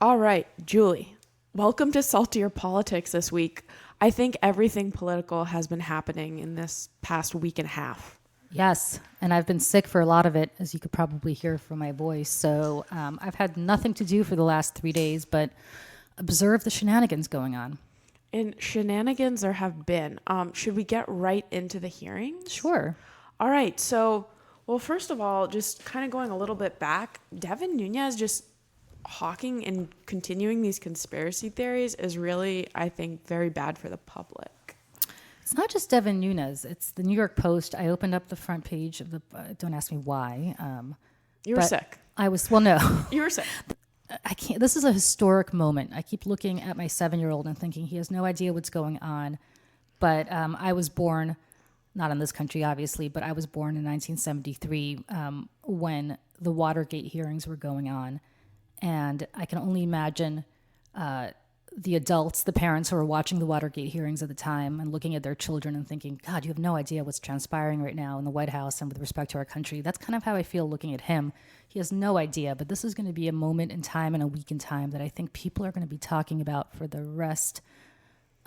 All right, Julie, welcome to Saltier Politics this week. I think everything political has been happening in this past week and a half. Yes, and I've been sick for a lot of it, as you could probably hear from my voice. So I've had nothing to do for the last 3 days but observe the shenanigans going on. And shenanigans there have been. Should we get right into the hearings? Sure. All right, so, well, first of all, just kind of going a little bit back, Devin Nunes just hawking and continuing these conspiracy theories is really, I think, very bad for the public. It's not just Devin Nunes. It's the New York Post. I opened up the front page of the, don't ask me why. You were sick. I was, well, no. You were sick. I can't, this is a historic moment. I keep looking at my 7-year-old and thinking he has no idea what's going on. But I was born, not in this country, obviously, but I was born in 1973 when the Watergate hearings were going on. And I can only imagine the adults, the parents who were watching the Watergate hearings at the time and looking at their children and thinking, God, you have no idea what's transpiring right now in the White House and with respect to our country. That's kind of how I feel looking at him. He has no idea, but this is going to be a moment in time and a week in time that I think people are going to be talking about for the rest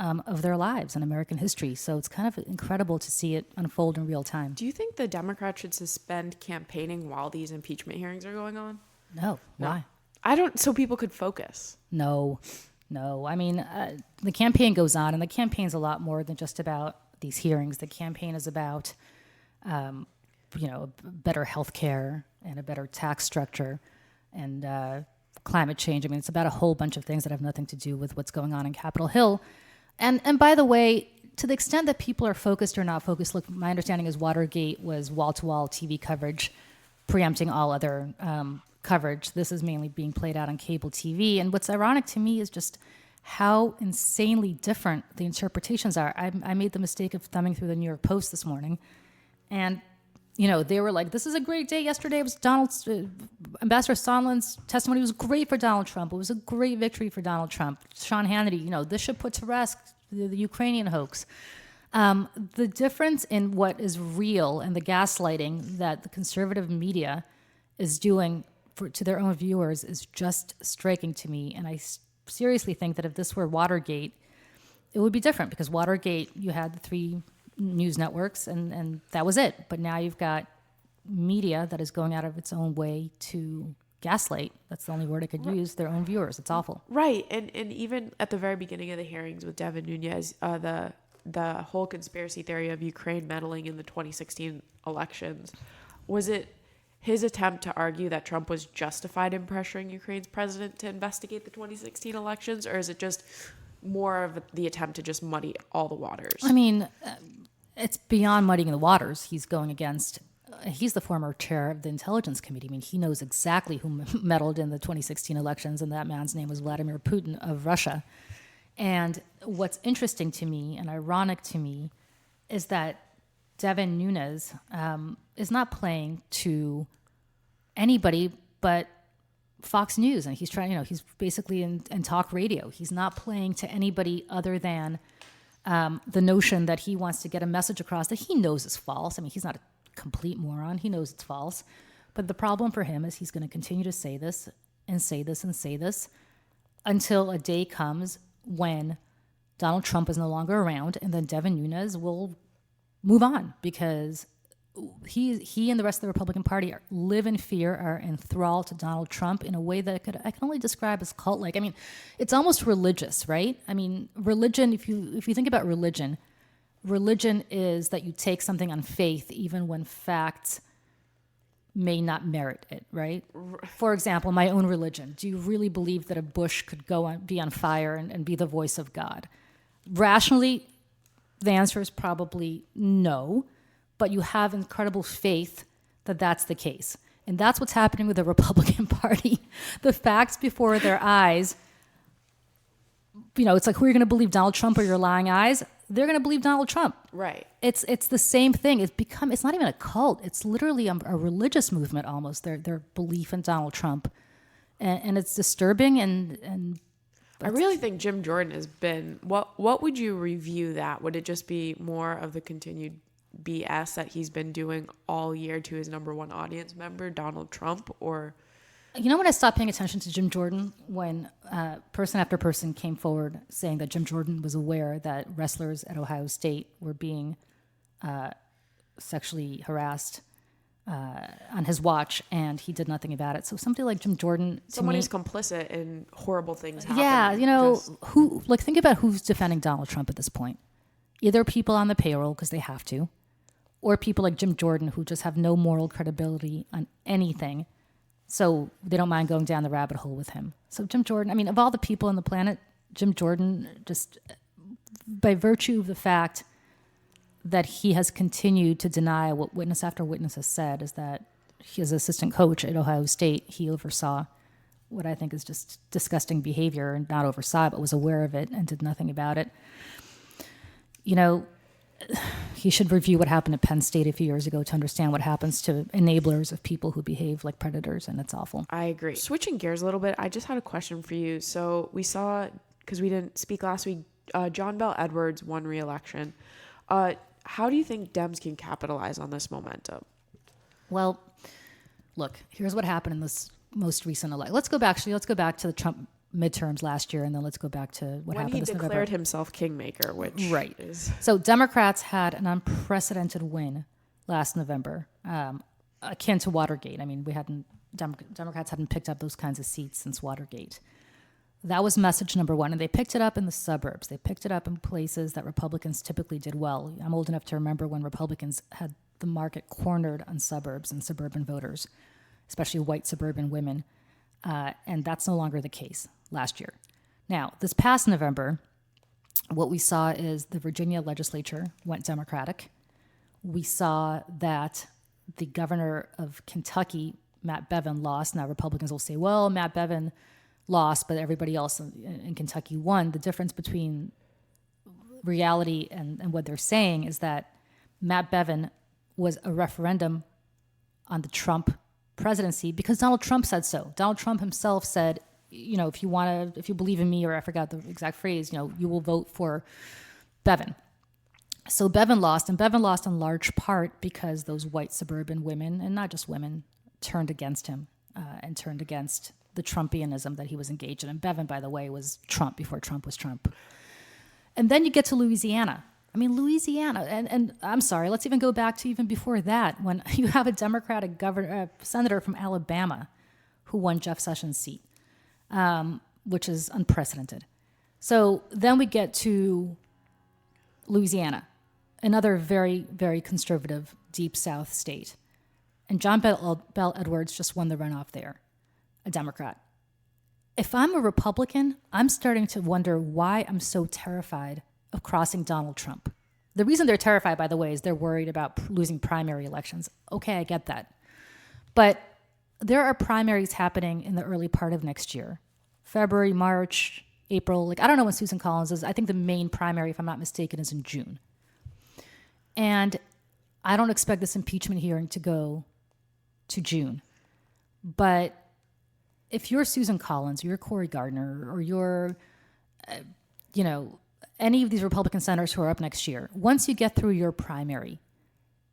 of their lives in American history. So it's kind of incredible to see it unfold in real time. Do you think the Democrats should suspend campaigning while these impeachment hearings are going on? No. Why? I don't, so people could focus. No. I mean, the campaign goes on, and the campaign's a lot more than just about these hearings. The campaign is about, better health care and a better tax structure and climate change. I mean, it's about a whole bunch of things that have nothing to do with what's going on in Capitol Hill. And by the way, to the extent that people are focused or not focused, look, my understanding is Watergate was wall-to-wall TV coverage, preempting all other coverage. This is mainly being played out on cable TV. And what's ironic to me is just how insanely different the interpretations are. I made the mistake of thumbing through the New York Post this morning. And, they were like, this is a great day. Yesterday was Ambassador Sondland's testimony was great for Donald Trump. It was a great victory for Donald Trump. Sean Hannity, this should put to rest the Ukrainian hoax. The difference in what is real and the gaslighting that the conservative media is doing to their own viewers is just striking to me. And I seriously think that if this were Watergate, it would be different, because Watergate, you had the 3 news networks and that was it. But now you've got media that is going out of its own way to gaslight. That's the only word I could use, their own viewers. It's awful. Right. And even at the very beginning of the hearings with Devin Nunes, the whole conspiracy theory of Ukraine meddling in the 2016 elections, was it his attempt to argue that Trump was justified in pressuring Ukraine's president to investigate the 2016 elections, or is it just more of the attempt to just muddy all the waters? I mean, it's beyond muddying the waters. He's going against, he's the former chair of the Intelligence Committee. I mean, he knows exactly who meddled in the 2016 elections, and that man's name was Vladimir Putin of Russia. And what's interesting to me and ironic to me is that Devin Nunes is not playing to anybody but Fox News. And he's trying, he's basically in talk radio. He's not playing to anybody other than the notion that he wants to get a message across that he knows is false. I mean, he's not a complete moron. He knows it's false. But the problem for him is he's going to continue to say this and say this and say this until a day comes when Donald Trump is no longer around, and then Devin Nunes will move on, because he and the rest of the Republican Party live in fear, are enthralled to Donald Trump in a way that I can only describe as cult-like. I mean, it's almost religious, right? I mean, religion, if you think about religion is that you take something on faith even when facts may not merit it, right? For example, my own religion. Do you really believe that a bush could be on fire and be the voice of God? Rationally, the answer is probably no, but you have incredible faith that that's the case. And that's what's happening with the Republican Party. The facts before their eyes, it's like, who are you going to believe, Donald Trump or your lying eyes? They're going to believe Donald Trump. Right. It's the same thing. It's not even a cult. It's literally a religious movement almost, their belief in Donald Trump. And it's disturbing and I really think Jim Jordan has been, what would you review that? Would it just be more of the continued BS that he's been doing all year to his number one audience member, Donald Trump? Or You know when I stopped paying attention to Jim Jordan? When person after person came forward saying that Jim Jordan was aware that wrestlers at Ohio State were being sexually harassed on his watch, and he did nothing about it. So somebody like Jim Jordan, someone who's complicit in horrible things happening. Yeah, think about who's defending Donald Trump at this point. Either people on the payroll because they have to, or people like Jim Jordan who just have no moral credibility on anything. So they don't mind going down the rabbit hole with him. So Jim Jordan, I mean, of all the people on the planet, Jim Jordan, just by virtue of the fact that he has continued to deny what witness after witness has said, is that his assistant coach at Ohio State, he oversaw what I think is just disgusting behavior, and not oversaw it, but was aware of it and did nothing about it. You know, he should review what happened at Penn State a few years ago to understand what happens to enablers of people who behave like predators, and it's awful. I agree. Switching gears a little bit, I just had a question for you. So we saw, because we didn't speak last week, John Bel Edwards won re-election. How do you think Dems can capitalize on this momentum? Well, look, here's what happened in this most recent election. Let's go back to the Trump midterms last year, and then let's go back to what happened this November. When he declared himself kingmaker, which right. is... So Democrats had an unprecedented win last November, akin to Watergate. I mean, Democrats hadn't picked up those kinds of seats since Watergate. That was message number one, and they picked it up in the suburbs. They picked it up in places that Republicans typically did well. I'm old enough to remember when Republicans had the market cornered on suburbs and suburban voters, especially white suburban women, and that's no longer the case last year. Now, this past November, what we saw is the Virginia legislature went Democratic. We saw that the governor of Kentucky, Matt Bevin, lost. Now, Republicans will say, well, Matt Bevin lost, but everybody else in Kentucky won. The difference between reality and what they're saying is that Matt Bevin was a referendum on the Trump presidency because Donald Trump said so. Donald Trump himself said, you know, if you believe in me, or I forgot the exact phrase, you know, you will vote for Bevin. So Bevin lost, and Bevin lost in large part because those white suburban women, and not just women, turned against him and turned against the Trumpianism that he was engaged in. And Bevin, by the way, was Trump before Trump was Trump. And then you get to Louisiana. I mean, Louisiana, and I'm sorry, let's even go back to even before that, when you have a Democratic senator from Alabama who won Jeff Sessions' seat, which is unprecedented. So then we get to Louisiana, another very, very conservative, deep South state. And John Bel Edwards just won the runoff there, a Democrat. If I'm a Republican, I'm starting to wonder why I'm so terrified of crossing Donald Trump. The reason they're terrified, by the way, is they're worried about losing primary elections. Okay, I get that. But there are primaries happening in the early part of next year. February, March, April. Like, I don't know when Susan Collins is. I think the main primary, if I'm not mistaken, is in June. And I don't expect this impeachment hearing to go to June. But if you're Susan Collins, or you're Cory Gardner, or you're, any of these Republican senators who are up next year, once you get through your primary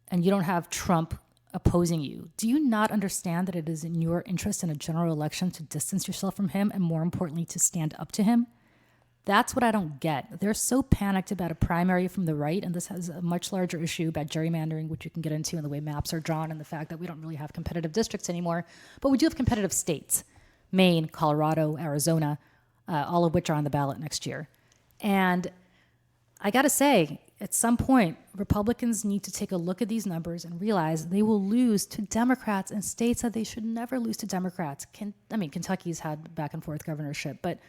and you don't have Trump opposing you, do you not understand that it is in your interest in a general election to distance yourself from him and, more importantly, to stand up to him? That's what I don't get. They're so panicked about a primary from the right, and this has a much larger issue about gerrymandering, which you can get into, and the way maps are drawn, and the fact that we don't really have competitive districts anymore, but we do have competitive states. Maine, Colorado, Arizona, all of which are on the ballot next year. And I got to say, at some point, Republicans need to take a look at these numbers and realize they will lose to Democrats in states that they should never lose to Democrats. Kentucky's had back and forth governorship, but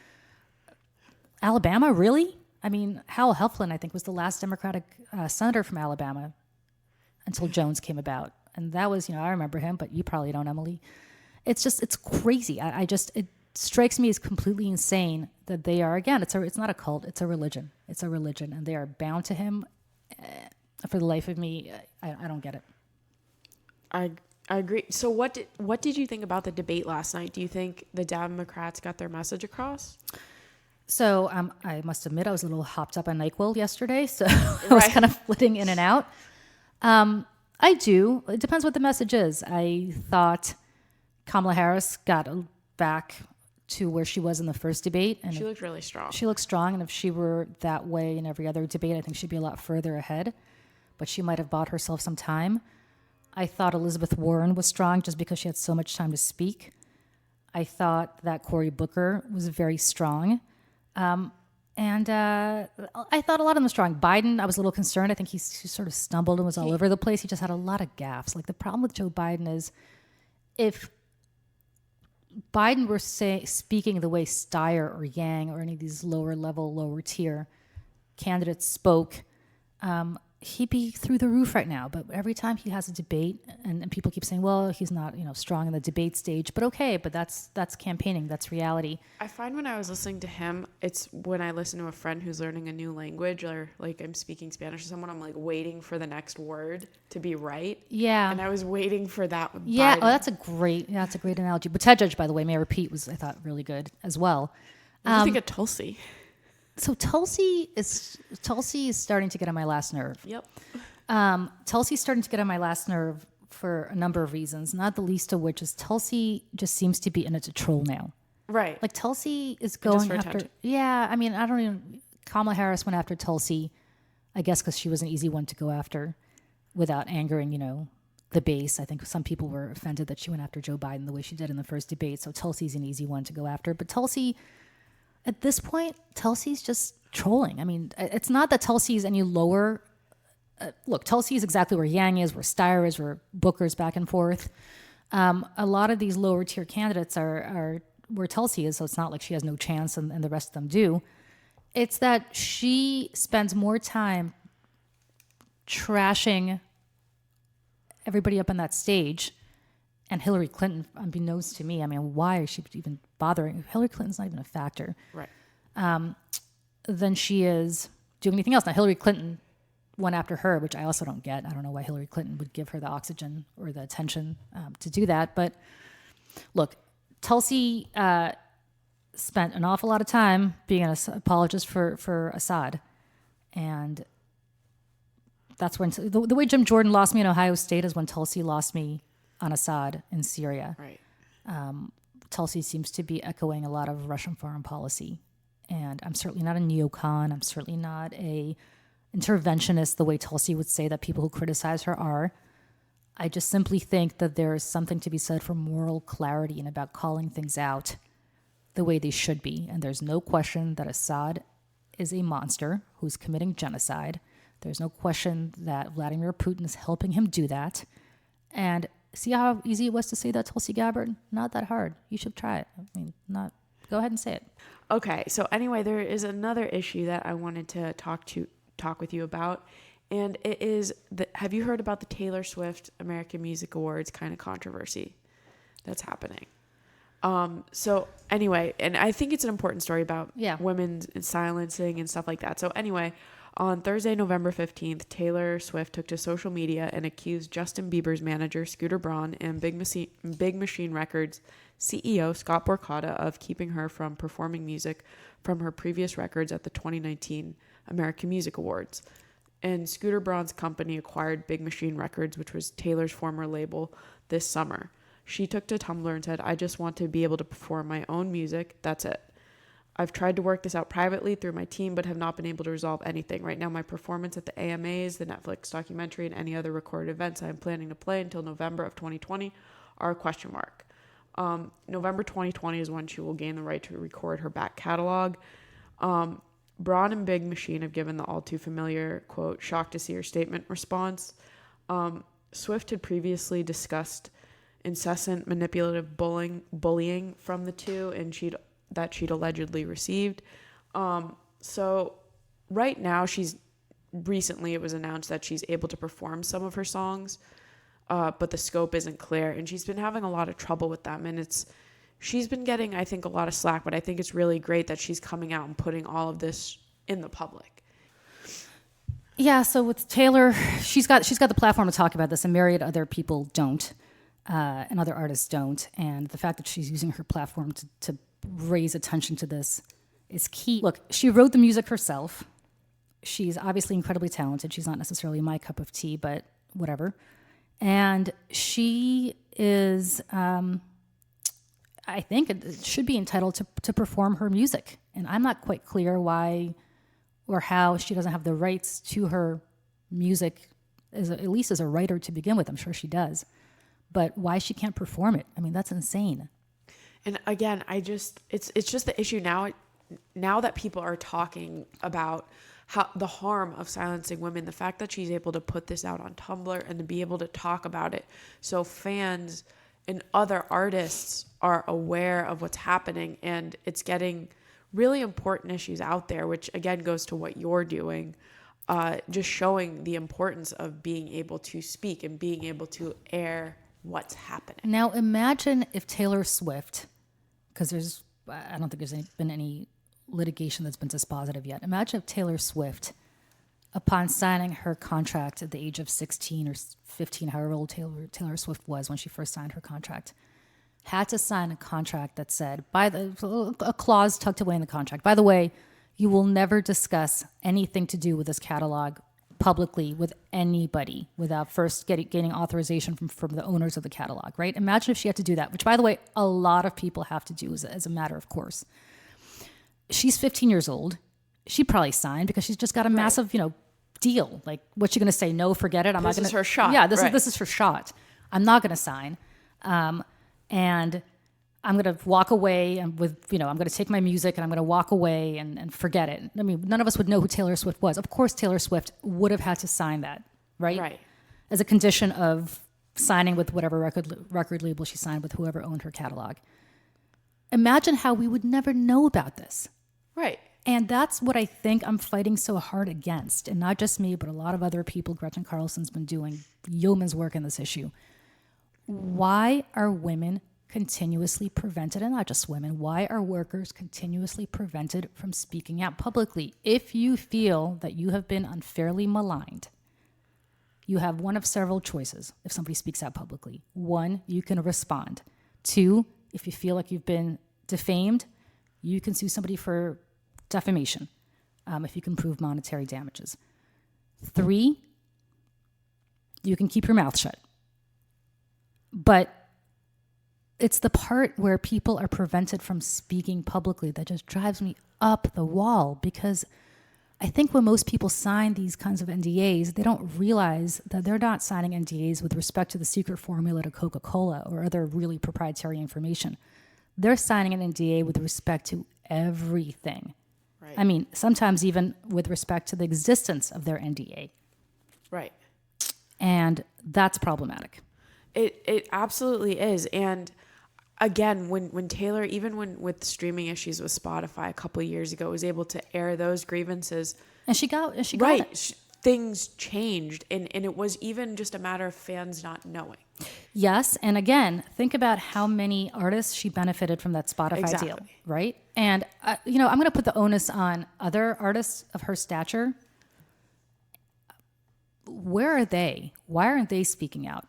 Alabama, really? I mean, Hal Helflin, I think, was the last Democratic senator from Alabama until Jones came about. And that was, I remember him, but you probably don't, Emily. It's crazy. It strikes me as completely insane that they are, again, it's not a cult, it's a religion. It's a religion, and they are bound to him. For the life of me, I don't get it. I agree. So what did you think about the debate last night? Do you think the Democrats got their message across? So I must admit I was a little hopped up on NyQuil yesterday, so I was kind of flitting in and out. I do. It depends what the message is. I thought Kamala Harris got back to where she was in the first debate. And She looked really strong. she looked strong, and if she were that way in every other debate, I think she'd be a lot further ahead. But she might have bought herself some time. I thought Elizabeth Warren was strong just because she had so much time to speak. I thought that Cory Booker was very strong. And I thought a lot of them were strong. Biden, I was a little concerned. I think he sort of stumbled and was all over the place. He just had a lot of gaffes. Like, the problem with Joe Biden is if Biden were speaking the way Steyer or Yang or any of these lower level, lower tier candidates spoke, he'd be through the roof right now. But every time he has a debate, and people keep saying, well, he's not, strong in the debate stage, but okay, but that's campaigning, that's reality. I find when I was listening to him, it's when I listen to a friend who's learning a new language, or like I'm speaking Spanish to someone, I'm like waiting for the next word to be right. Yeah. And I was waiting for that with Yeah. Biden. Oh, that's a great analogy. But Ted Judge, by the way, may I repeat, was, I thought, really good as well. What do you think of Tulsi? So Tulsi is starting to get on my last nerve. Yep. Tulsi's starting to get on my last nerve for a number of reasons, not the least of which is Tulsi just seems to be in it to troll now. Right. Like, Tulsi is going for after... attention. Yeah, I mean, I don't even... Kamala Harris went after Tulsi, I guess because she was an easy one to go after without angering, the base. I think some people were offended that she went after Joe Biden the way she did in the first debate, so Tulsi's an easy one to go after. But Tulsi... At this point, Tulsi's just trolling. I mean, it's not that Tulsi's any lower. Look, Tulsi is exactly where Yang is, where Steyer is, where Booker's back and forth. A lot of these lower tier candidates are where Tulsi is, so it's not like she has no chance and the rest of them do. It's that she spends more time trashing everybody up on that stage. And Hillary Clinton, unbeknownst to me, I mean, why is she even bothering? Hillary Clinton's not even a factor. Right. Than she is doing anything else. Now, Hillary Clinton went after her, which I also don't get. I don't know why Hillary Clinton would give her the oxygen or the attention to do that. But look, Tulsi spent an awful lot of time being an apologist for Assad. And that's when the way Jim Jordan lost me in Ohio State is when Tulsi lost me on Assad in Syria. Right. Tulsi seems to be echoing a lot of Russian foreign policy. And I'm certainly not a neocon. I'm certainly not a interventionist the way Tulsi would say that people who criticize her are. I just simply think that there is something to be said for moral clarity and about calling things out the way they should be. And there's no question that Assad is a monster who's committing genocide. There's no question that Vladimir Putin is helping him do that. And see how easy it was to say that, Tulsi Gabbard? Not that hard. You should try it. I mean, go ahead and say it. Okay. So anyway, there is another issue that I wanted to talk with you about. And it is, have you heard about the Talyor Swift American Music Awards kind of controversy that's happening? So anyway, and I think it's an important story about women silencing and stuff like that. So anyway, on Thursday, November 15th, Talyor Swift took to social media and accused Justin Bieber's manager, Scooter Braun, and Big Machine Records CEO, Scott Borchetta, of keeping her from performing music from her previous records at the 2019 American Music Awards. And Scooter Braun's company acquired Big Machine Records, which was Taylor's former label, this summer. She took to Tumblr and said, "I just want to be able to perform my own music. That's it. I've tried to work this out privately through my team, but have not been able to resolve anything. Right now, my performance at the AMAs, the Netflix documentary, and any other recorded events I am planning to play until November of 2020 are a question mark. November 2020 is when she will gain the right to record her back catalog." Braun and Big Machine have given the all too familiar, quote, "shocked to see her statement" response. Swift had previously discussed incessant manipulative bullying from the two, and she'd allegedly received. So right now recently it was announced that she's able to perform some of her songs, but the scope isn't clear, and she's been having a lot of trouble with them. And she's been getting, I think, a lot of slack, but I think it's really great that she's coming out and putting all of this in the public. Yeah. So with Taylor, she's got the platform to talk about this, and myriad other people don't, and other artists don't. And the fact that she's using her platform to raise attention to this is key. Look, she wrote the music herself. She's obviously incredibly talented. She's not necessarily my cup of tea, but whatever. And she is I think it should be entitled to perform her music. And I'm not quite clear why or how she doesn't have the rights to her music, at least as a writer to begin with. I'm sure she does. But why she can't perform it? I mean, that's insane. And again, it's just the issue now that people are talking about how the harm of silencing women, the fact that she's able to put this out on Tumblr and to be able to talk about it so fans and other artists are aware of what's happening, and it's getting really important issues out there, which again goes to what you're doing, just showing the importance of being able to speak and being able to air what's happening. Now imagine if Talyor Swift, because I don't think there's been any litigation that's been dispositive yet. Imagine if Talyor Swift, upon signing her contract at the age of 16 or 15, however old Talyor Swift was when she first signed her contract, had to sign a contract that said, a clause tucked away in the contract, by the way, you will never discuss anything to do with this catalog publicly with anybody without first getting authorization from the owners of the catalog, right? Imagine if she had to do that, which, by the way, a lot of people have to do as a matter of course. She's 15 years old. She probably signed because she's just got a massive, deal. Like, what's she going to say? No, forget it. This is her shot. Yeah, this is her shot. I'm not going to sign. And I'm going to walk away and I'm going to take my music and I'm going to walk away and forget it. I mean, none of us would know who Talyor Swift was. Of course, Talyor Swift would have had to sign that, right? Right. As a condition of signing with whatever record label she signed with, whoever owned her catalog. Imagine how we would never know about this. Right. And that's what I think I'm fighting so hard against. And not just me, but a lot of other people. Gretchen Carlson's been doing yeoman's work in this issue. Why are women continuously prevented, and not just women, why are workers continuously prevented from speaking out publicly? If you feel that you have been unfairly maligned, you have one of several choices if somebody speaks out publicly. One, you can respond. Two, if you feel like you've been defamed, you can sue somebody for defamation if you can prove monetary damages. Three, you can keep your mouth shut. But it's the part where people are prevented from speaking publicly that just drives me up the wall, because I think when most people sign these kinds of NDAs, they don't realize that they're not signing NDAs with respect to the secret formula to Coca-Cola or other really proprietary information. They're signing an NDA with respect to everything. Right. I mean, sometimes even with respect to the existence of their NDA. Right. And that's problematic. It absolutely is. And again, when Talyor, even with streaming issues with Spotify a couple of years ago, was able to air those grievances. And she got right. it. Things changed. And it was even just a matter of fans not knowing. Yes. And again, think about how many artists she benefited from that Spotify deal, right? And, I'm going to put the onus on other artists of her stature. Where are they? Why aren't they speaking out?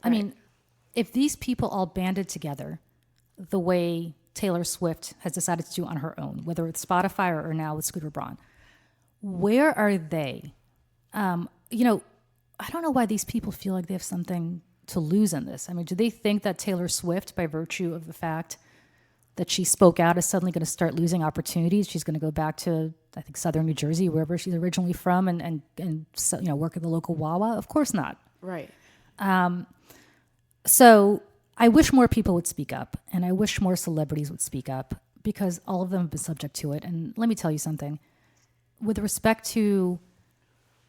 I mean, if these people all banded together the way Talyor Swift has decided to do on her own, whether it's Spotify or now with Scooter Braun, where are they? I don't know why these people feel like they have something to lose in this. I mean, do they think that Talyor Swift, by virtue of the fact that she spoke out, is suddenly going to start losing opportunities? She's going to go back to, I think, southern New Jersey, wherever she's originally from, and work at the local Wawa? Of course not. Right. So I wish more people would speak up, and I wish more celebrities would speak up, because all of them have been subject to it. And let me tell you something. With respect to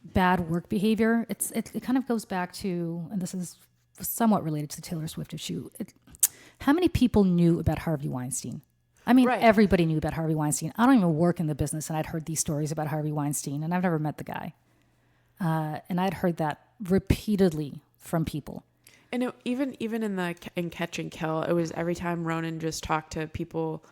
bad work behavior, it kind of goes back to, and this is somewhat related to the Talyor Swift issue, how many people knew about Harvey Weinstein? I mean, Everybody knew about Harvey Weinstein. I don't even work in the business, and I'd heard these stories about Harvey Weinstein, and I've never met the guy. And I'd heard that repeatedly from people. And even in Catch and Kill, it was every time Ronan just talked to people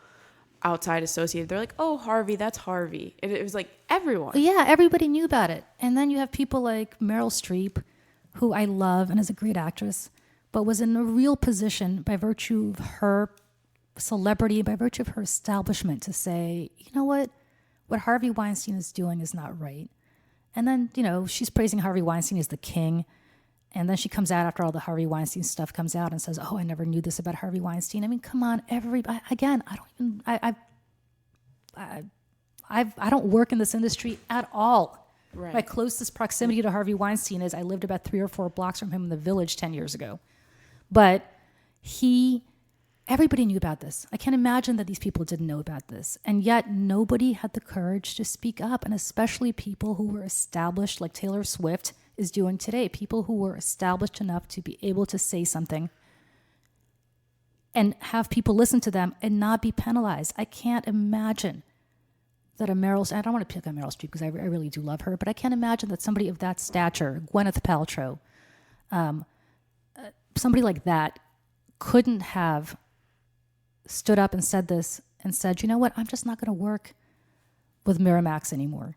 outside associated, they're like, "Oh, Harvey, that's Harvey." And it was like everyone. Yeah, everybody knew about it. And then you have people like Meryl Streep, who I love and is a great actress, but was in a real position by virtue of her celebrity, by virtue of her establishment, to say, you know what Harvey Weinstein is doing is not right. And then, she's praising Harvey Weinstein as the king. And then she comes out after all the Harvey Weinstein stuff comes out and says, "Oh, I never knew this about Harvey Weinstein." I mean, come on, everybody. Again, I don't work in this industry at all. Right. My closest proximity to Harvey Weinstein is I lived about 3 or 4 blocks from him in the Village 10 years ago. But everybody knew about this. I can't imagine that these people didn't know about this. And yet nobody had the courage to speak up, and especially people who were established, like Talyor Swift is doing today, people who were established enough to be able to say something and have people listen to them and not be penalized. I can't imagine that I don't want to pick on Meryl Streep because I really do love her, but I can't imagine that somebody of that stature, Gwyneth Paltrow, somebody like that couldn't have stood up and said this and said, you know what, I'm just not going to work with Miramax anymore.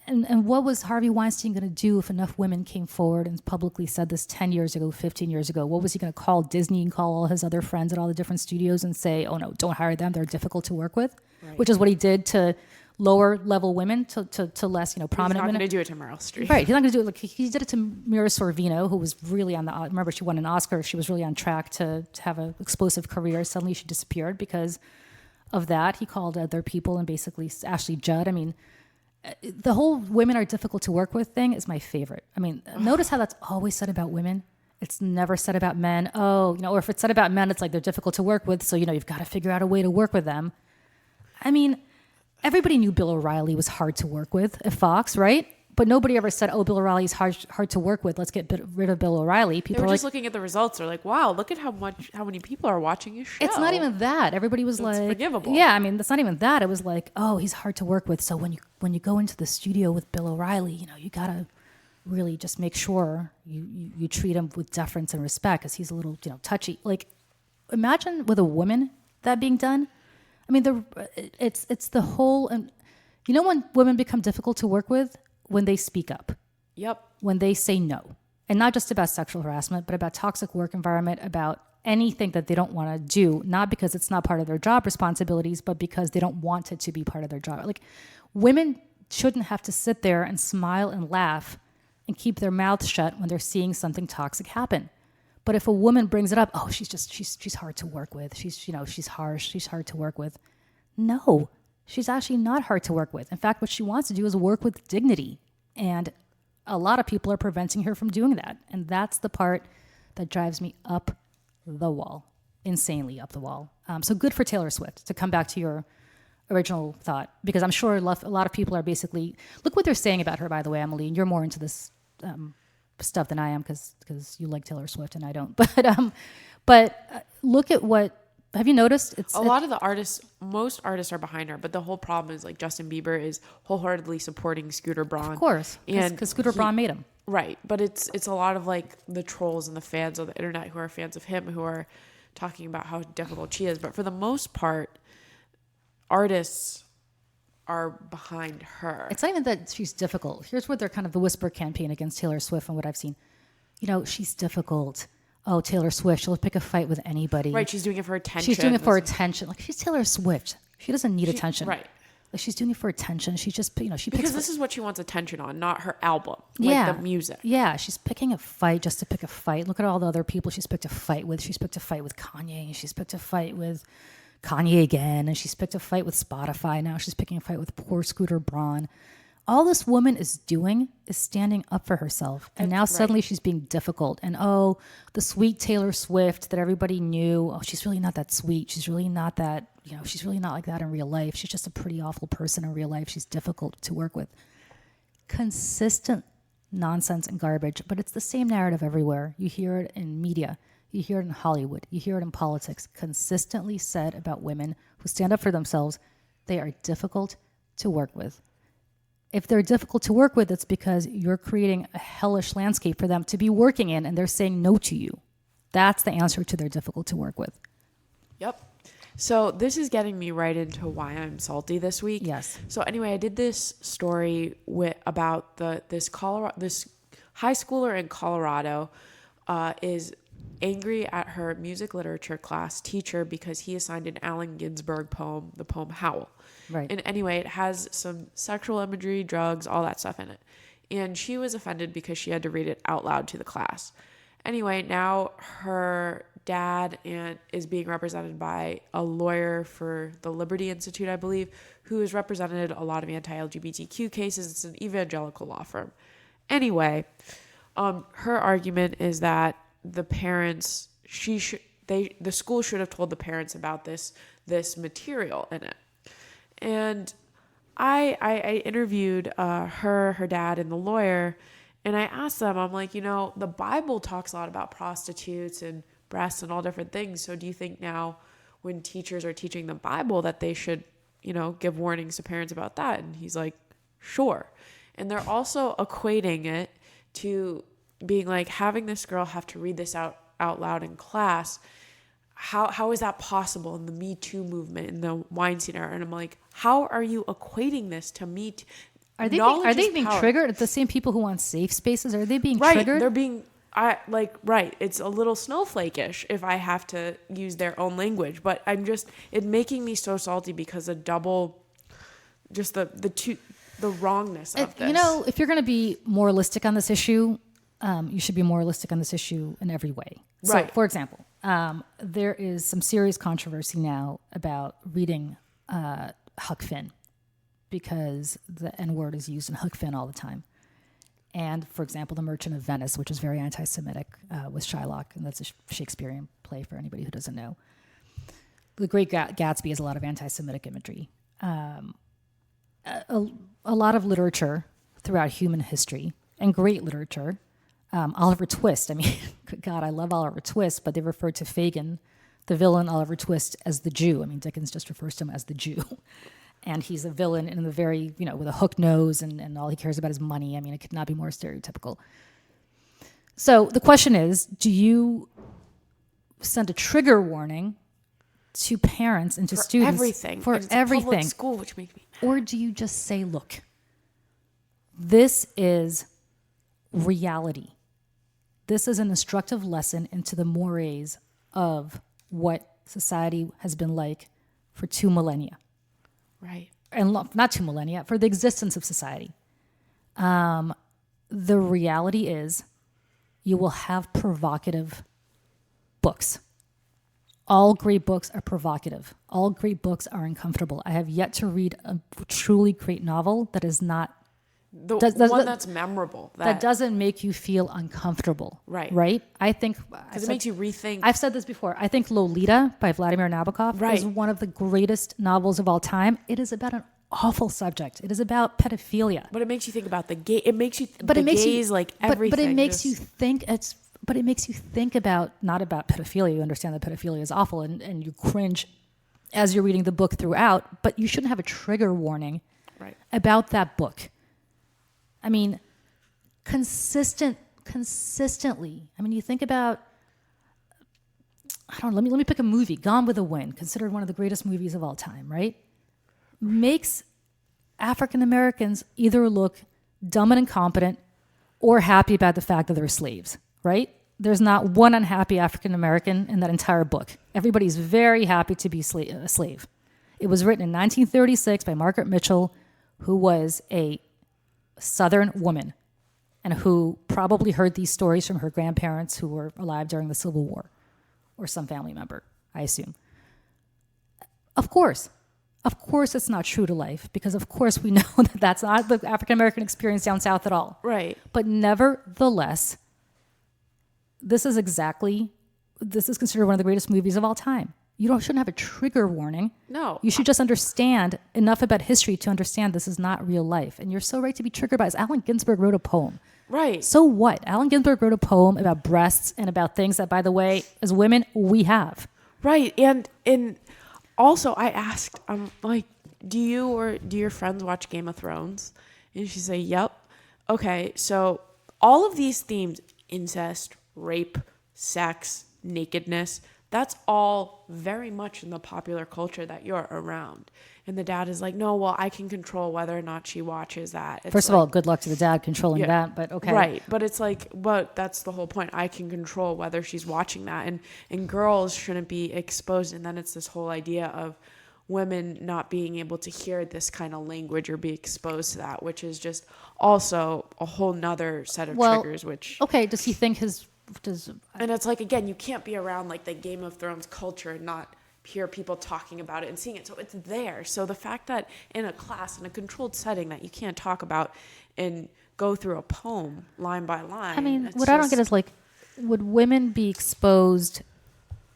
And what was Harvey Weinstein going to do if enough women came forward and publicly said this 10 years ago, 15 years ago? What was he going to call Disney and call all his other friends at all the different studios and say, oh no, don't hire them, they're difficult to work with? Right. Which is what he did to lower level women, to less, prominent women. He's not going to do it to Meryl Streep. Right, he's not going to do it. Like he did it to Mira Sorvino, who was really remember she won an Oscar, she was really on track to have an explosive career. Suddenly she disappeared because of that. He called other people and basically Ashley Judd. I mean, the whole women are difficult to work with thing is my favorite. I mean, notice how that's always said about women. It's never said about men. Oh, or if it's said about men, it's like they're difficult to work with. So, you've got to figure out a way to work with them. I mean, everybody knew Bill O'Reilly was hard to work with at Fox, right? But nobody ever said, oh, Bill O'Reilly's hard to work with. Let's get rid of Bill O'Reilly. People were just looking at the results. They're like, wow, look at how many people are watching his show. It's not even that. Everybody was like, forgivable. Yeah, I mean, that's not even that. It was like, oh, he's hard to work with. So when you go into the studio with Bill O'Reilly, you got to really just make sure you treat him with deference and respect because he's a little, touchy. Like, imagine with a woman that being done. I mean, it's the whole, and when women become difficult to work with? When they speak up. Yep. When they say no. And not just about sexual harassment, but about toxic work environment, about anything that they don't want to do, not because it's not part of their job responsibilities, but because they don't want it to be part of their job. Like, women shouldn't have to sit there and smile and laugh and keep their mouths shut when they're seeing something toxic happen. But if a woman brings it up, oh, she's hard to work with. She's harsh. She's hard to work with. No. She's actually not hard to work with. In fact, what she wants to do is work with dignity. And a lot of people are preventing her from doing that. And that's the part that drives me up the wall, insanely up the wall. So good for Talyor Swift, to come back to your original thought, because I'm sure a lot of people are basically, look what they're saying about her, by the way, Emily, and you're more into this stuff than I am because you like Talyor Swift and I don't. But look at what, have you noticed? A lot of the artists, most artists are behind her, but the whole problem is like Justin Bieber is wholeheartedly supporting Scooter Braun. Of course, because Scooter Braun made him. Right, but it's a lot of like the trolls and the fans of the internet who are fans of him who are talking about how difficult she is. But for the most part, artists are behind her. It's not even that she's difficult. Here's what they're kind of the whisper campaign against Talyor Swift and what I've seen. She's difficult. Oh, Talyor Swift, she'll pick a fight with anybody. Right, she's doing it for attention. She's doing it for attention. Like, she's Talyor Swift. She doesn't need attention. Right. Like, she's doing it for attention. She just, she picks... Because this is what she wants attention on, not her album. Like the music. Yeah, she's picking a fight just to pick a fight. Look at all the other people she's picked a fight with. She's picked a fight with Kanye, and she's picked a fight with Kanye again, and she's picked a fight with Spotify. Now she's picking a fight with poor Scooter Braun. All this woman is doing is standing up for herself. And now suddenly she's being difficult. And oh, the sweet Talyor Swift that everybody knew, oh, she's really not that sweet. She's really not that, she's really not like that in real life. She's just a pretty awful person in real life. She's difficult to work with. Consistent nonsense and garbage, but it's the same narrative everywhere. You hear it in media. You hear it in Hollywood. You hear it in politics. Consistently said about women who stand up for themselves, they are difficult to work with. If they're difficult to work with, it's because you're creating a hellish landscape for them to be working in, and they're saying no to you. That's the answer to they're difficult to work with. Yep. So this is getting me right into why I'm salty this week. Yes. So anyway, I did this story about this high schooler in Colorado is angry at her music literature class teacher because he assigned an Allen Ginsberg poem, the poem Howl. Right. And anyway, it has some sexual imagery, drugs, all that stuff in it. And she was offended because she had to read it out loud to the class. Anyway, now her dad is being represented by a lawyer for the Liberty Institute, I believe, who has represented a lot of anti-LGBTQ cases. It's an evangelical law firm. Anyway, her argument is that the parents, the school should have told the parents about this material in it. And I interviewed her dad and the lawyer, and I asked them, I'm like, the Bible talks a lot about prostitutes and breasts and all different things. So do you think now when teachers are teaching the Bible that they should, give warnings to parents about that? And he's like, sure. And they're also equating it to being like having this girl have to read this out loud in class. How is that possible in the Me Too movement, in the Weinstein era? And I'm like, how are you equating this to Me Too? Are they being triggered? The same people who want safe spaces, are they being triggered? They're being, right. It's a little snowflake-ish if I have to use their own language, but it's making me so salty because the wrongness of this. If you're going to be moralistic on this issue, you should be moralistic on this issue in every way. So, for example, there is some serious controversy now about reading Huck Finn, because the N-word is used in Huck Finn all the time. And, for example, The Merchant of Venice, which is very anti-Semitic, with Shylock, and that's a Shakespearean play for anybody who doesn't know. The Great Gatsby has a lot of anti-Semitic imagery. A lot of literature throughout human history, and great literature. Oliver Twist, good God, I love Oliver Twist, but they refer to Fagin, the villain Oliver Twist, as the Jew. Dickens just refers to him as the Jew. And he's a villain in the very, with a hooked nose and all he cares about is money. It could not be more stereotypical. So the question is, do you send a trigger warning to parents and to students for everything? Public school, which makes me mad. Or do you just say, look, this is reality. This is an instructive lesson into the mores of what society has been like for 2 millennia. Right. And not 2 millennia, for the existence of society. The reality is you will have provocative books. All great books are provocative. All great books are uncomfortable. I have yet to read a truly great novel that is not that's memorable. That doesn't make you feel uncomfortable. Right? I think... Because it makes you rethink... I've said this before. I think Lolita by Vladimir Nabokov is one of the greatest novels of all time. It is about an awful subject. It is about pedophilia. But it makes you think about the gay... It makes you... everything. But it makes you think... But it makes you think about... Not about pedophilia. You understand that pedophilia is awful and you cringe as you're reading the book throughout. But you shouldn't have a trigger warning about that book. Consistently. You think about, let me pick a movie, Gone with the Wind, considered one of the greatest movies of all time, right? Makes African Americans either look dumb and incompetent or happy about the fact that they're slaves, right? There's not one unhappy African American in that entire book. Everybody's very happy to be a slave. It was written in 1936 by Margaret Mitchell, who was a Southern woman, and who probably heard these stories from her grandparents who were alive during the Civil War, or some family member, I assume. Of course it's not true to life, because of course we know that that's not the African-American experience down south at all. Right. But nevertheless, this is considered one of the greatest movies of all time. You shouldn't have a trigger warning. No. You should just understand enough about history to understand this is not real life. And you're so right to be triggered by this. Allen Ginsberg wrote a poem. Right. So what? Allen Ginsberg wrote a poem about breasts and about things that, by the way, as women, we have. Right. And also I asked, do you or do your friends watch Game of Thrones? And she said, yep. Okay. So all of these themes, incest, rape, sex, nakedness, that's all very much in the popular culture that you're around. And the dad is like, no, well, I can control whether or not she watches that. It's First of all, good luck to the dad controlling that, but okay. Right. But it's but that's the whole point. I can control whether she's watching that. And girls shouldn't be exposed. And then it's this whole idea of, women not being able to hear this kind of language or be exposed to that, which is just also a whole nother set of triggers, which... Okay, does he think And it's like, again, you can't be around like the Game of Thrones culture and not hear people talking about it and seeing it. So it's there. So the fact that in a class, in a controlled setting, that you can't talk about and go through a poem line by line. I mean, what I don't get is like, would women be exposed?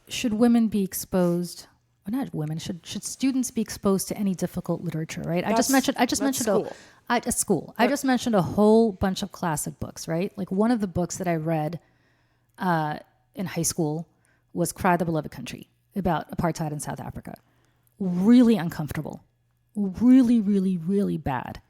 Should women be exposed? Well, not women. Should students be exposed to any difficult literature? Right. I just mentioned school. At school. I just mentioned a whole bunch of classic books. Right. Like one of the books that I read in high school was "Cry the Beloved Country," about apartheid in South Africa. Really uncomfortable. Really, really, really bad.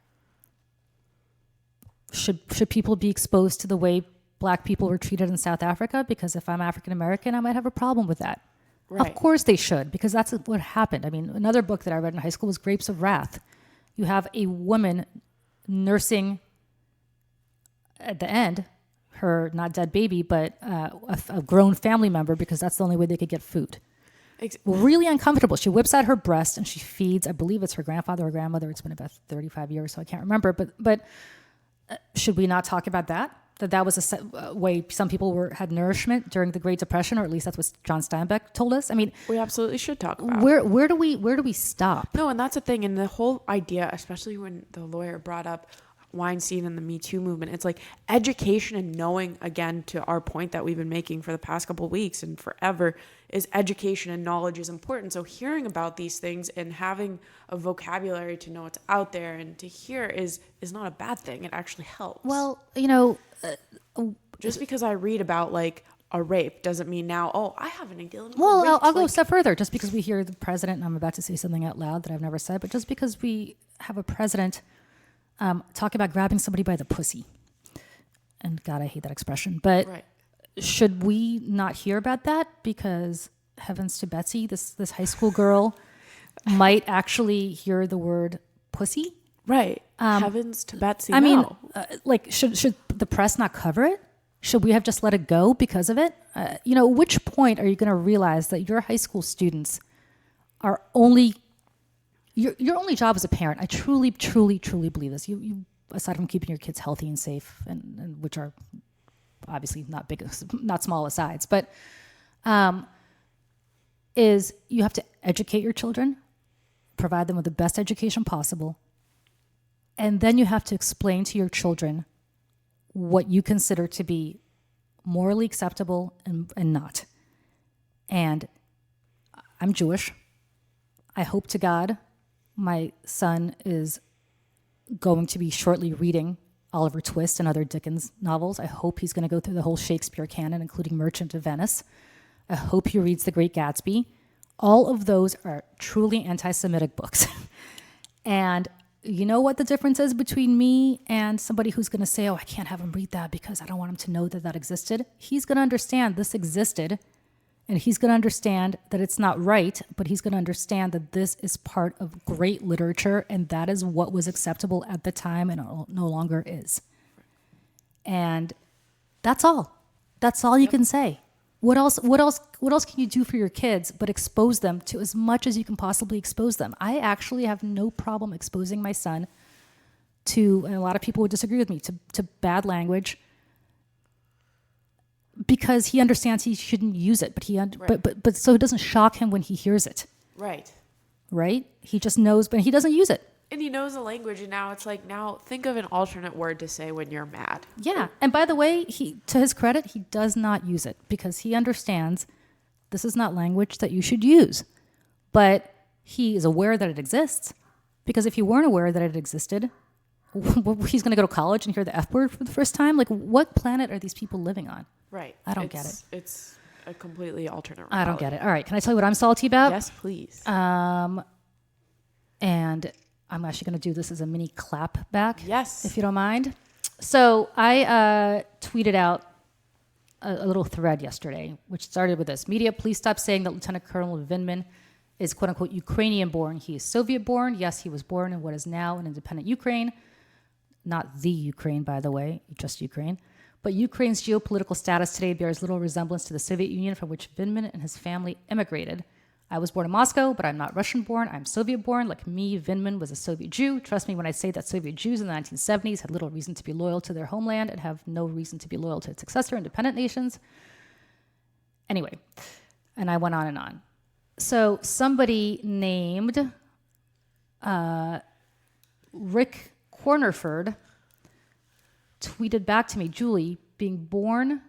Should people be exposed to the way Black people were treated in South Africa? Because if I'm African American, I might have a problem with that. Right. Of course they should, because that's what happened. I mean, another book that I read in high school was Grapes of Wrath. You have a woman nursing at the end her not dead baby, but a grown family member, because that's the only way they could get food. Really uncomfortable. She whips out her breast and she feeds, I believe it's her grandfather or grandmother. It's been about 35 years, so I can't remember. But should we not talk about that? That was a way some people had nourishment during the Great Depression, or at least that's what John Steinbeck told us. I mean, we absolutely should talk about where do we stop? No, and that's the thing. And the whole idea, especially when the lawyer brought up Weinstein and the Me Too movement, it's like education and knowing, again, to our point that we've been making for the past couple of weeks and forever, is education and knowledge is important. So hearing about these things and having a vocabulary to know what's out there and to hear is not a bad thing. It actually helps. Well, just because I read about like a rape doesn't mean now, I have an idea. Well, I'll go a step further. Just because we hear the president, and I'm about to say something out loud that I've never said, but just because we have a president talk about grabbing somebody by the pussy, and God, I hate that expression, but right. Should we not hear about that? Because heavens to Betsy, this high school girl might actually hear the word pussy. Right. Heavens to Betsy. I mean, should the press not cover it? Should we have just let it go because of it? At which point are you going to realize that your high school students are only... Your only job as a parent, I truly, truly, truly believe this. You aside from keeping your kids healthy and safe, and which are obviously not small asides, but is you have to educate your children, provide them with the best education possible, and then you have to explain to your children what you consider to be morally acceptable and not. And I'm Jewish. I hope to God my son is going to be shortly reading Oliver Twist and other Dickens novels. I hope he's going to go through the whole Shakespeare canon, including Merchant of Venice. I hope he reads The Great Gatsby. All of those are truly anti-Semitic books. And you know what the difference is between me and somebody who's going to say, I can't have him read that because I don't want him to know that existed? He's going to understand this existed. And he's going to understand that it's not right, but he's going to understand that this is part of great literature, and that is what was acceptable at the time and no longer is. And that's all. That's all you can say. What else can you do for your kids but expose them to as much as you can possibly expose them? I actually have no problem exposing my son to, and a lot of people would disagree with me, to bad language, because he understands he shouldn't use it, but so it doesn't shock him when he hears it. Right? He just knows, but he doesn't use it. And he knows the language, and now it's like, now think of an alternate word to say when you're mad. Yeah, and by the way, to his credit, he does not use it because he understands this is not language that you should use. But he is aware that it exists, because if he weren't aware that it existed, he's going to go to college and hear the F word for the first time? Like, what planet are these people living on? Right. I don't get it. It's a completely alternate reality. I don't get it. All right. Can I tell you what I'm salty about? Yes, please. And I'm actually going to do this as a mini clap back. Yes. If you don't mind. So I tweeted out a little thread yesterday, which started with this. Media, please stop saying that Lieutenant Colonel Vindman is quote unquote Ukrainian-born. He is Soviet-born. Yes, he was born in what is now an independent Ukraine. Not the Ukraine, by the way, just Ukraine. But Ukraine's geopolitical status today bears little resemblance to the Soviet Union, from which Vindman and his family immigrated. I was born in Moscow, but I'm not Russian-born. I'm Soviet-born. Like me, Vindman was a Soviet Jew. Trust me when I say that Soviet Jews in the 1970s had little reason to be loyal to their homeland and have no reason to be loyal to its successor, independent nations. Anyway, and I went on and on. So somebody named Rick Cornerford tweeted back to me, Julie, being born,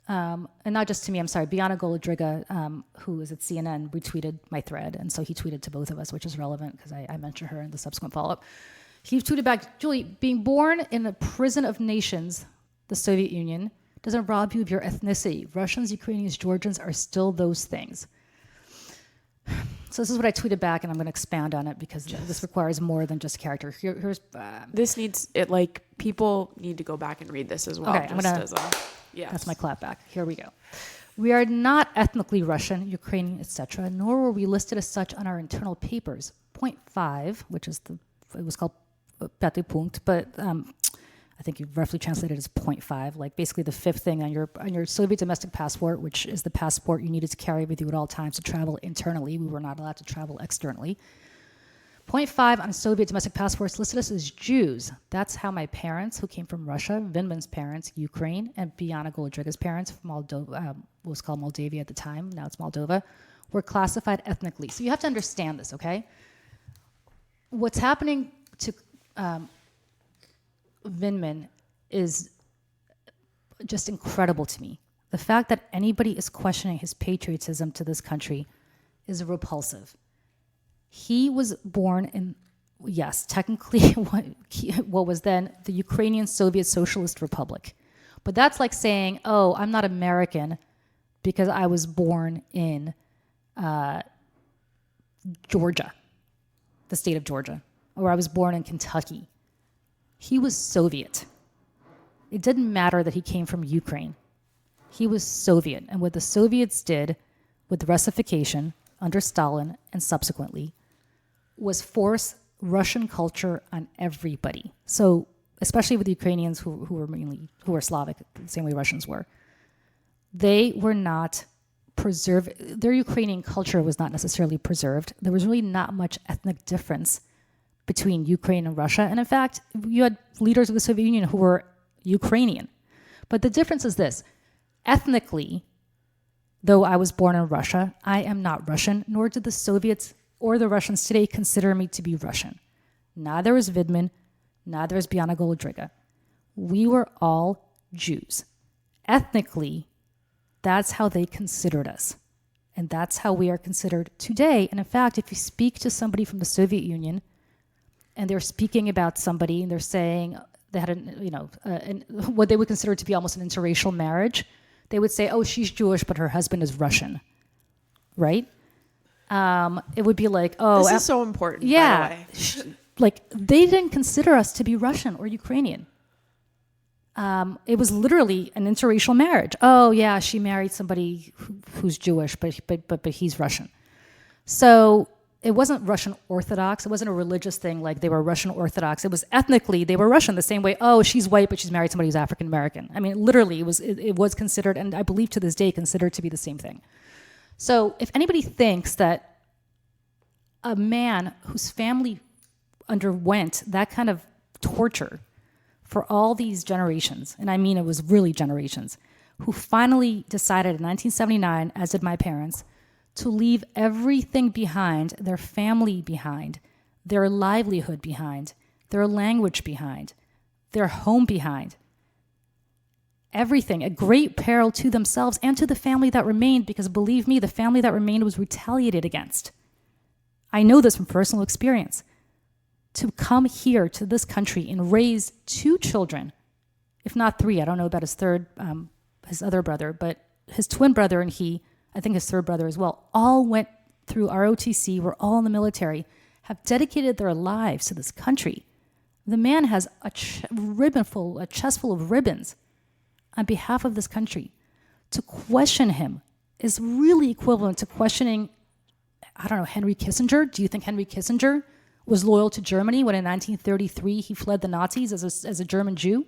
and not just to me, I'm sorry, Biana Golodryga, who is at CNN, retweeted my thread. And so he tweeted to both of us, which is relevant because I mentioned her in the subsequent follow-up. He tweeted back, Julie, being born in a prison of nations, the Soviet Union, doesn't rob you of your ethnicity. Russians, Ukrainians, Georgians are still those things. So this is what I tweeted back, and I'm going to expand on it because this requires more than just character. Here's this needs it. Like people need to go back and read this as well. Okay, that's my clap back. Here we go. We are not ethnically Russian, Ukrainian, etc., nor were we listed as such on our internal papers. Point 5, which is it was called Пятый пункт, but I think you roughly translated it as 0.5, like basically the fifth thing on your Soviet domestic passport, which is the passport you needed to carry with you at all times to travel internally. We were not allowed to travel externally. 0.5 on Soviet domestic passports listed us as Jews. That's how my parents, who came from Russia, Vindman's parents, Ukraine, and Biana Golodryga's parents from Moldova, what was called Moldavia at the time, now it's Moldova, were classified ethnically. So you have to understand this, okay? What's happening to Vindman is just incredible to me. The fact that anybody is questioning his patriotism to this country is repulsive. He was born in, yes, technically what was then the Ukrainian Soviet Socialist Republic. But that's like saying, oh, I'm not American because I was born in Georgia, the state of Georgia, or I was born in Kentucky. He was Soviet. It didn't matter that he came from Ukraine. He was Soviet. And what the Soviets did with the Russification under Stalin and subsequently was force Russian culture on everybody. So especially with the Ukrainians who were Slavic, the same way Russians were. They were not preserved. Their Ukrainian culture was not necessarily preserved. There was really not much ethnic difference between Ukraine and Russia. And in fact, you had leaders of the Soviet Union who were Ukrainian. But the difference is this. Ethnically, though I was born in Russia, I am not Russian, nor did the Soviets or the Russians today consider me to be Russian. Neither is Vindman, neither is Biana Golodryga. We were all Jews. Ethnically, that's how they considered us. And that's how we are considered today. And in fact, if you speak to somebody from the Soviet Union, and they're speaking about somebody, and they're saying they had what they would consider to be almost an interracial marriage, they would say, oh, she's Jewish, but her husband is Russian, right? It would be like, oh. This is so important, yeah, by the way. Like, they didn't consider us to be Russian or Ukrainian. It was literally an interracial marriage. Oh, yeah, she married somebody who's Jewish, but he's Russian. So it wasn't Russian Orthodox. It wasn't a religious thing like they were Russian Orthodox. It was ethnically, they were Russian the same way, oh, she's white, but she's married somebody who's African American. I mean, literally, it was considered, and I believe to this day, considered to be the same thing. So if anybody thinks that a man whose family underwent that kind of torture for all these generations, and I mean it was really generations, who finally decided in 1979, as did my parents, to leave everything behind, their family behind, their livelihood behind, their language behind, their home behind, everything, at great peril to themselves and to the family that remained, because believe me, the family that remained was retaliated against. I know this from personal experience. To come here to this country and raise 2 children, if not 3, I don't know about his other brother, but his twin brother and he, I think his third brother as well, all went through ROTC, were all in the military, have dedicated their lives to this country. The man has a chest full of ribbons on behalf of this country. To question him is really equivalent to questioning, I don't know, Henry Kissinger. Do you think Henry Kissinger was loyal to Germany when in 1933 he fled the Nazis as a German Jew?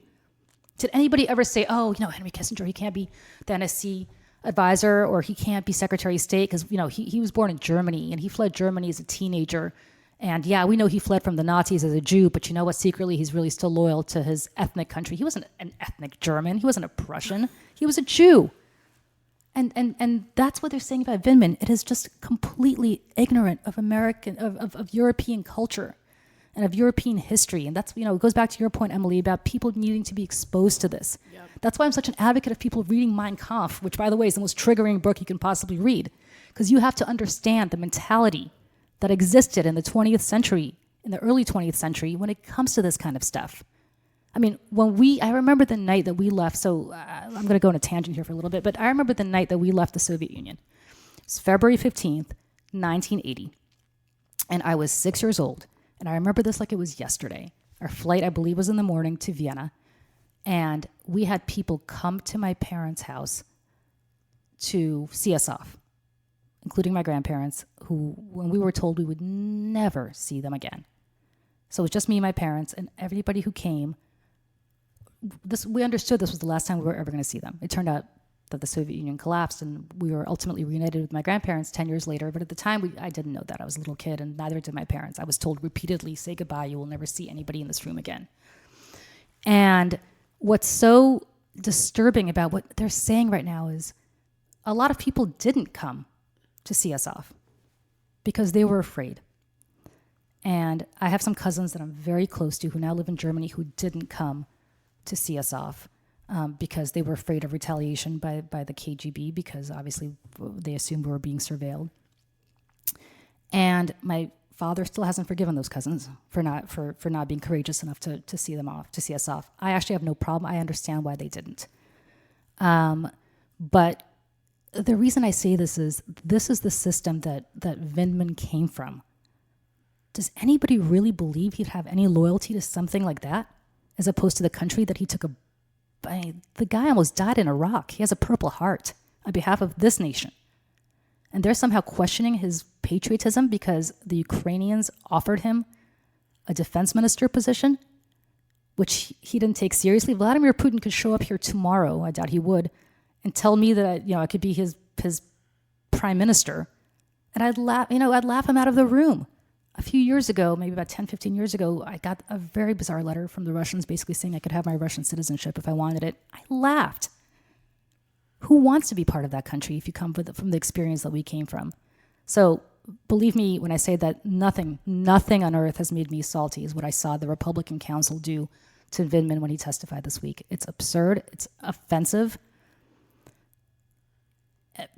Did anybody ever say, oh, Henry Kissinger, he can't be the NSC advisor or he can't be Secretary of State because, he was born in Germany and he fled Germany as a teenager. And yeah, we know he fled from the Nazis as a Jew, but you know what? Secretly, he's really still loyal to his ethnic country. He wasn't an ethnic German. He wasn't a Prussian. He was a Jew. And that's what they're saying about Vindman. It is just completely ignorant of of European culture and of European history. And that's, it goes back to your point, Emily, about people needing to be exposed to this. Yep. That's why I'm such an advocate of people reading Mein Kampf, which, by the way, is the most triggering book you can possibly read. Because you have to understand the mentality that existed in the 20th century, in the early 20th century, when it comes to this kind of stuff. I mean, I remember the night that we left, so I'm going to go on a tangent here for a little bit, but I remember the night that we left the Soviet Union. It's February 15th, 1980. And I was 6 years old. And I remember this like it was yesterday. Our flight, I believe, was in the morning to Vienna. And we had people come to my parents' house to see us off, including my grandparents, who, when we were told we would never see them again. So it was just me and my parents, and everybody who came, we understood this was the last time we were ever going to see them. It turned out that the Soviet Union collapsed, and we were ultimately reunited with my grandparents 10 years later. But at the time, I didn't know that. I was a little kid, and neither did my parents. I was told repeatedly, say goodbye, you will never see anybody in this room again. And what's so disturbing about what they're saying right now is a lot of people didn't come to see us off because they were afraid. And I have some cousins that I'm very close to who now live in Germany who didn't come to see us off because they were afraid of retaliation by the KGB, because obviously they assumed we were being surveilled. And my father still hasn't forgiven those cousins for not being courageous enough to see us off. I actually have no problem. I understand why they didn't. But the reason I say this is the system that Vindman came from. Does anybody really believe he'd have any loyalty to something like that, as opposed to the country that he took the guy almost died in Iraq. He has a Purple Heart on behalf of this nation. And they're somehow questioning his patriotism because the Ukrainians offered him a defense minister position, which he didn't take seriously. Vladimir Putin could show up here tomorrow, I doubt he would, and tell me that I could be his prime minister, and I'd laugh him out of the room. A few years ago, maybe about 10, 15 years ago, I got a very bizarre letter from the Russians basically saying I could have my Russian citizenship if I wanted it. I laughed. Who wants to be part of that country if you come from the experience that we came from? So believe me when I say that nothing on earth has made me salty is what I saw the Republican counsel do to Vindman when he testified this week. It's absurd. It's offensive.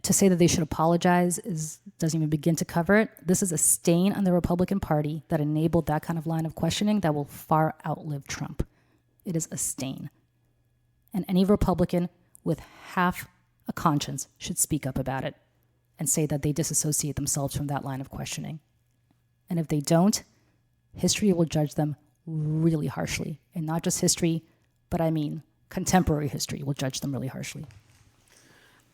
To say that they should apologize doesn't even begin to cover it. This is a stain on the Republican Party that enabled that kind of line of questioning that will far outlive Trump. It is a stain. And any Republican with half a conscience should speak up about it and say that they disassociate themselves from that line of questioning. And if they don't, history will judge them really harshly. And not just history, but I mean contemporary history will judge them really harshly.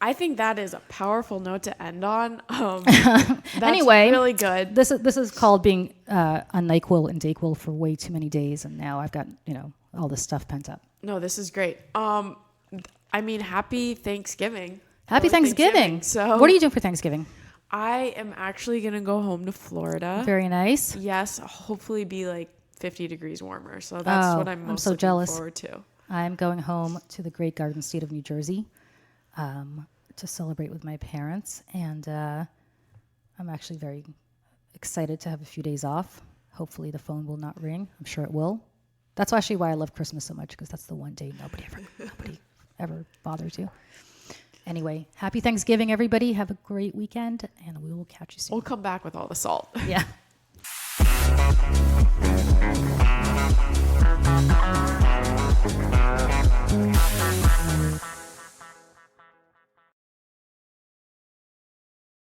I think that is a powerful note to end on. That's anyway, really good. This is called being on NyQuil and DayQuil for way too many days, and now I've got all this stuff pent up. No, this is great. Happy Thanksgiving. Happy Thanksgiving. So, what are you doing for Thanksgiving? I am actually gonna go home to Florida. Very nice. Yes, hopefully be like 50 degrees warmer. So that's what I'm most looking forward to. I'm going home to the great Garden State of New Jersey. To celebrate with my parents, and I'm actually very excited to have a few days off. Hopefully the phone will not ring. I'm sure it will. That's actually why I love Christmas so much, because that's the one day nobody ever bothers you. Anyway, happy Thanksgiving, everybody. Have a great weekend, and we will catch you soon. We'll come back with all the salt. Yeah.